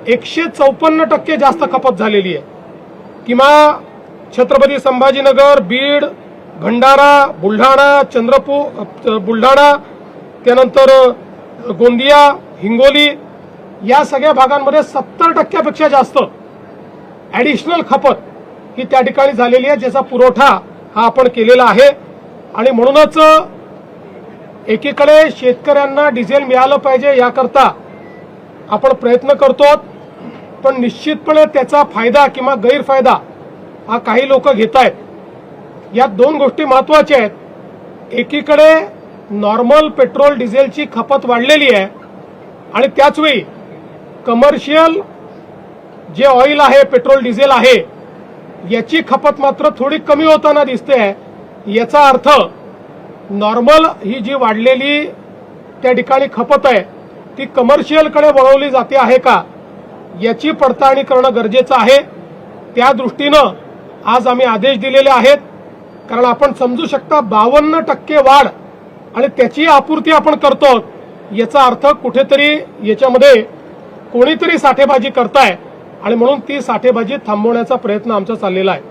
154% जास्त खपत झालेली आहे। किंवा छत्रपती संभाजीनगर, बीड, भंडारा, बुलढाणा, चंद्रपूर, बुलढाणा, त्यानंतर गोंदिया, हिंगोली या सगळ्या भागांमध्ये 70% पेक्षा जास्त ॲडिशनल खपत ही त्या ठिकाणी झालेली आहे, ज्याचा पुरवठा हा आपण केलेला आहे। आणि म्हणूनच एकीकडे शेतकऱ्यांना डिझेल मिळालं पाहिजे याकरता आपण प्रयत्न करतो, पण निश्चितपणे त्याचा फायदा किंवा गैरफायदा हा काही लोक घेत आहेत। या दोन गोष्टी महत्त्वाच्या आहेत। एकीकडे नॉर्मल पेट्रोल डिझेलची खपत वाढलेली आहे आणि त्याचवेळी कमर्शियल जे ऑइल आहे, पेट्रोल डिझेल आहे, याची खपत मात्र थोडी कमी होताना दिसते आहे। याचा अर्थ नॉर्मल ही जी वाढलेली त्या ठिकाणी खपत आहे ती कमर्शियलकडे वळवली जाते आहे का याची पडताळणी करणं गरजेचं आहे। त्या दृष्टीनं आज आम्ही आदेश दिलेले आहेत, कारण आपण समजू शकता 52% वाढ आणि त्याची आपूर्ती आपण करतो, याचा अर्थ कुठेतरी याच्यामध्ये कोणीतरी साठेबाजी करताय आणि म्हणून ती साठेबाजी थांबवण्याचा प्रयत्न आमचा चाललेला आहे।